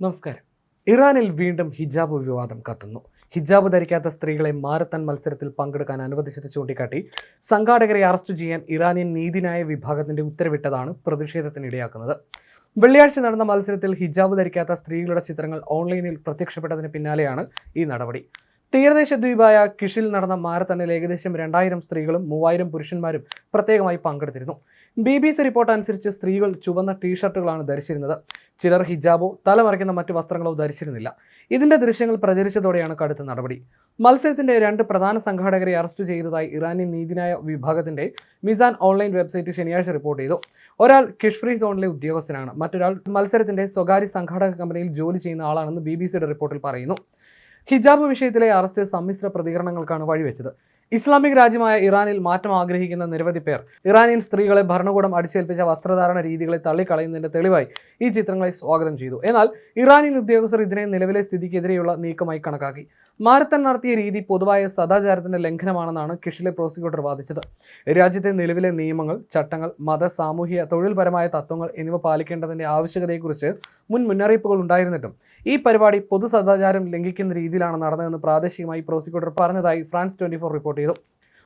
നമസ്കാരം. ഇറാനിൽ വീണ്ടും ഹിജാബ് വിവാദം കത്തുന്നു. ഹിജാബ് ധരിക്കാത്ത സ്ത്രീകളെ മാരത്തൺ മത്സരത്തിൽ പങ്കെടുക്കാൻ അനുവദിച്ചത് ചൂണ്ടിക്കാട്ടി സംഘാടകരെ അറസ്റ്റ് ചെയ്യാൻ ഇറാനിയൻ നീതിന്യായ വിഭാഗത്തിന്റെ ഉത്തരവിട്ടതാണ് പ്രതിഷേധത്തിനിടയാക്കുന്നത്. വെള്ളിയാഴ്ച നടന്ന മത്സരത്തിൽ ഹിജാബ് ധരിക്കാത്ത സ്ത്രീകളുടെ ചിത്രങ്ങൾ ഓൺലൈനിൽ പ്രത്യക്ഷപ്പെട്ടതിന് പിന്നാലെയാണ് ഈ നടപടി. തീരദേശ ദ്വീപായ കിഷിൽ നടന്ന മാരത്തണിൽ ഏകദേശം 2000 സ്ത്രീകളും 3000 പുരുഷന്മാരും പ്രത്യേകമായി പങ്കെടുത്തിരുന്നു. BBC റിപ്പോർട്ട് അനുസരിച്ച് സ്ത്രീകൾ ചുവന്ന ടീഷർട്ടുകളാണ് ധരിച്ചിരുന്നത്. ചിലർ ഹിജാബോ തലമറയ്ക്കുന്ന മറ്റു വസ്ത്രങ്ങളോ ധരിച്ചിരുന്നില്ല. ഇതിന്റെ ദൃശ്യങ്ങൾ പ്രചരിച്ചതോടെയാണ് കടുത്ത നടപടി. മത്സരത്തിന്റെ 2 പ്രധാന സംഘാടകരെ അറസ്റ്റ് ചെയ്തതായി ഇറാനിയൻ നീതിന്യായ വിഭാഗത്തിന്റെ മിസാൻ ഓൺലൈൻ വെബ്സൈറ്റ് ശനിയാഴ്ച റിപ്പോർട്ട് ചെയ്തു. ഒരാൾ കിഷ് ഫ്രീ സോണിലെ ഉദ്യോഗസ്ഥനാണ്. മറ്റൊരാൾ മത്സരത്തിന്റെ സ്വകാര്യ സംഘാടക കമ്പനിയിൽ ജോലി ചെയ്യുന്ന ആളാണെന്ന് BBCയുടെ റിപ്പോർട്ടിൽ പറയുന്നു. ഹിജാബ് വിഷയത്തിലെ അറസ്റ്റ് സമ്മിശ്ര പ്രതികരണങ്ങൾക്കാണ് വഴിവെച്ചത്. ഇസ്ലാമിക് രാജ്യമായ ഇറാനിൽ മാറ്റം ആഗ്രഹിക്കുന്ന നിരവധി പേർ ഇറാനിയൻ സ്ത്രീകളെ ഭരണകൂടം അടിച്ചേൽപ്പിച്ച വസ്ത്രധാരണ രീതികളെ തള്ളിക്കളയുന്നതിന്റെ തെളിവായി ഈ ചിത്രങ്ങളെ സ്വാഗതം ചെയ്തു. എന്നാൽ ഇറാനിയൻ ഉദ്യോഗസ്ഥർ ഇതിനെ നിലവിലെ സ്ഥിതിക്കെതിരെയുള്ള നീക്കമായി കണക്കാക്കി. മാരത്തൺ നടത്തിയ രീതി പൊതുവായ സദാചാരത്തിന്റെ ലംഘനമാണെന്നാണ് കിഷിലെ പ്രോസിക്യൂട്ടർ വാദിച്ചത്. രാജ്യത്തെ നിലവിലെ നിയമങ്ങൾ, ചട്ടങ്ങൾ, മത, സാമൂഹിക, തൊഴിൽപരമായ തത്വങ്ങൾ എന്നിവ പാലിക്കേണ്ടതിന്റെ ആവശ്യകതയെക്കുറിച്ച് മുന്നറിയിപ്പുകൾ ഉണ്ടായിരുന്നിട്ടും ഈ പരിപാടി പൊതു സദാചാരം ലംഘിക്കുന്ന രീതിയിലാണ് നടന്നതെന്ന് പ്രാദേശികമായി പ്രോസിക്യൂട്ടർ പറഞ്ഞതായി ഫ്രാൻസ് 24 റിപ്പോർട്ട് ചെയ്തു.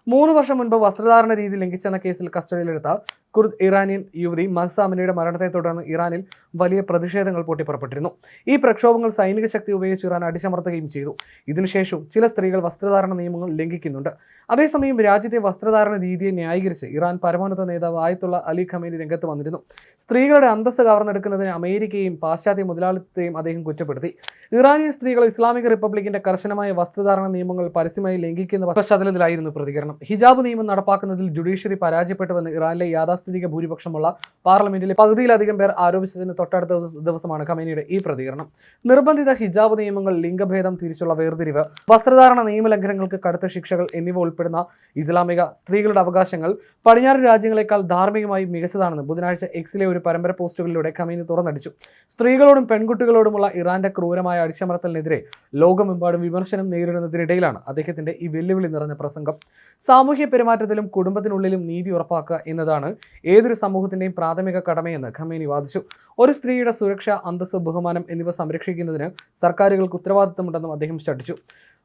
3 വർഷം മുൻപ് വസ്ത്രധാരണ രീതി ലംഘിച്ചെന്ന കേസിൽ കസ്റ്റഡിയിലെടുത്ത കുർദ് ഇറാനിയൻ യുവതി മഹ്സ അമിനിയുടെ മരണത്തെ തുടർന്ന് ഇറാനിൽ വലിയ പ്രതിഷേധങ്ങൾ പൊട്ടിപ്പുറപ്പെട്ടിരുന്നു. ഈ പ്രക്ഷോഭങ്ങൾ സൈനിക ശക്തി ഉപയോഗിച്ച് ഇറാൻ അടിച്ചമർത്തുകയും ചെയ്തു. ഇതിനുശേഷം ചില സ്ത്രീകൾ വസ്ത്രധാരണ നിയമങ്ങൾ ലംഘിക്കുന്നുണ്ട്. അതേസമയം രാജ്യത്തെ വസ്ത്രധാരണ രീതിയെ ന്യായീകരിച്ച് ഇറാൻ പരമോന്നത നേതാവ് ആയത്തുള്ള അലി ഖമേനി രംഗത്ത് വന്നിരുന്നു. സ്ത്രീകളുടെ അന്തസ്സ് കവർന്നെടുക്കുന്നതിന് അമേരിക്കയെയും പാശ്ചാത്യ മുതലാളിത്തത്തെയും അദ്ദേഹം കുറ്റപ്പെടുത്തി. ഇറാനിയൻ സ്ത്രീകൾ ഇസ്ലാമിക് റിപ്പബ്ലിക്കിന്റെ കർശനമായ വസ്ത്രധാരണ നിയമങ്ങൾ പരസ്യമായി ലംഘിക്കുന്ന പശ്ചാത്തലത്തിലായിരുന്നു പ്രതികരണം. ഹിജാബ് നിയമം നടപ്പാക്കുന്നതിൽ ജുഡീഷ്യറി പരാജയപ്പെട്ടുവെന്ന് ഇറാനിലെ യാഥാസ്ഥിതിക ഭൂരിപക്ഷമുള്ള പാർലമെന്റിലെ പകുതിയിലധികം പേർ ആരോപിച്ചതിന് തൊട്ടടുത്ത ദിവസമാണ് ഖമേനിയുടെ ഈ പ്രതികരണം. നിർബന്ധിത ഹിജാബ് നിയമങ്ങൾ, ലിംഗഭേദം തിരിച്ചുള്ള വേർതിരിവ്, വസ്ത്രധാരണ നിയമലംഘനങ്ങൾക്ക് കടുത്ത ശിക്ഷകൾ എന്നിവ ഉൾപ്പെടുന്ന ഇസ്ലാമിക സ്ത്രീകളുടെ അവകാശങ്ങൾ പടിഞ്ഞാറ് രാജ്യങ്ങളെക്കാൾ ധാർമ്മികമായി മികച്ചതാണെന്ന് ബുധനാഴ്ച എക്സിലെ ഒരു പരമ്പര പോസ്റ്റുകളിലൂടെ ഖമേനി തുറന്നടിച്ചു. സ്ത്രീകളോടും പെൺകുട്ടികളോടുമുള്ള ഇറാന്റെ ക്രൂരമായ അടിച്ചമർത്തലിനെതിരെ ലോകമെമ്പാടും വിമർശനം നേരിടുന്നതിനിടയിലാണ് അദ്ദേഹത്തിന്റെ ഈ വെല്ലുവിളി നിറഞ്ഞ പ്രസംഗം. സാമൂഹ്യ പെരുമാറ്റത്തിലും കുടുംബത്തിനുള്ളിലും നീതി ഉറപ്പാക്കുക എന്നതാണ് ഏതൊരു സമൂഹത്തിന്റെയും പ്രാഥമിക കടമയെന്ന് ഖമേനി വാദിച്ചു. ഒരു സ്ത്രീയുടെ സുരക്ഷ, അന്തസ്സ്, ബഹുമാനം എന്നിവ സംരക്ഷിക്കുന്നതിന് സർക്കാരുകൾക്ക് ഉത്തരവാദിത്തമുണ്ടെന്നും അദ്ദേഹം ശഠിച്ചു.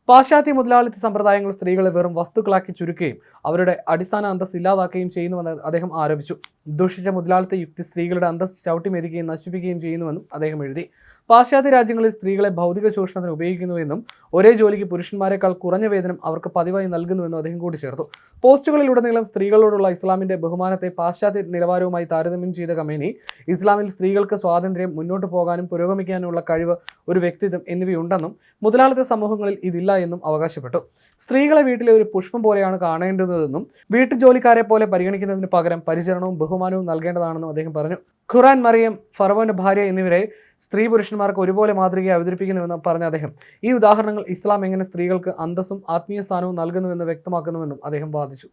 പാശ്ചാത്യ മുതലാളിത്ത സമ്പ്രദായങ്ങൾ സ്ത്രീകളെ വെറും വസ്തുക്കളാക്കി ചുരുക്കുകയും അവരുടെ അടിസ്ഥാന അന്തസ്സ് ഇല്ലാതാക്കുകയും ചെയ്യുന്നുവെന്ന് അദ്ദേഹം ആരോപിച്ചു. ദുഷിച്ച മുതലാളിത്ത യുക്തി സ്ത്രീകളുടെ അന്തസ്സ് ചവിട്ടിമെതിക്കുകയും നശിപ്പിക്കുകയും ചെയ്യുന്നുവെന്നും അദ്ദേഹം എഴുതി. പാശ്ചാത്യ രാജ്യങ്ങളിൽ സ്ത്രീകളെ ഭൗതിക ചൂഷണത്തിന് ഉപയോഗിക്കുന്നുവെന്നും ഒരേ ജോലിക്ക് പുരുഷന്മാരെക്കാൾ കുറഞ്ഞ വേതനം അവർക്ക് പതിവായി നൽകുന്നുവെന്നും അദ്ദേഹം കൂട്ടിച്ചേർത്തു. പോസ്റ്റുകളിലുടനീളം സ്ത്രീകളോടുള്ള ഇസ്ലാമിന്റെ ബഹുമാനത്തെ പാശ്ചാത്യ നിലവാരവുമായി താരതമ്യം ചെയ്ത ഖമേനി ഇസ്ലാമിൽ സ്ത്രീകൾക്ക് സ്വാതന്ത്ര്യം, മുന്നോട്ട് പോകാനും പുരോഗമിക്കാനുമുള്ള കഴിവ്, ഒരു വ്യക്തിത്വം എന്നിവയുണ്ടെന്നും മുതലാളിത്ത സമൂഹങ്ങളിൽ ഇതില്ല എന്നും അവകാശപ്പെട്ടു. സ്ത്രീകളെ വീട്ടിലെ ഒരു പുഷ്പം പോലെയാണ് കാണേണ്ടതെന്നും വീട്ടുജോലിക്കാരെ പോലെ പരിഗണിക്കുന്നതിന് പകരം പരിചരണവും ബഹുമാനവും നൽകേണ്ടതാണെന്നും അദ്ദേഹം പറഞ്ഞു. ഖുറാൻ, മറിയം, ഫറവോന്റെ ഭാര്യ എന്നിവരെ സ്ത്രീ പുരുഷന്മാർക്ക് ഒരുപോലെ മാതൃകയെ അവതരിപ്പിക്കുന്നുവെന്ന് പറഞ്ഞ അദ്ദേഹം ഈ ഉദാഹരണങ്ങൾ ഇസ്ലാം എങ്ങനെ സ്ത്രീകൾക്ക് അന്തസ്സും ആത്മീയ സ്ഥാനവും നൽകുന്നുവെന്ന് വ്യക്തമാക്കുന്നുവെന്നും അദ്ദേഹം വാദിച്ചു.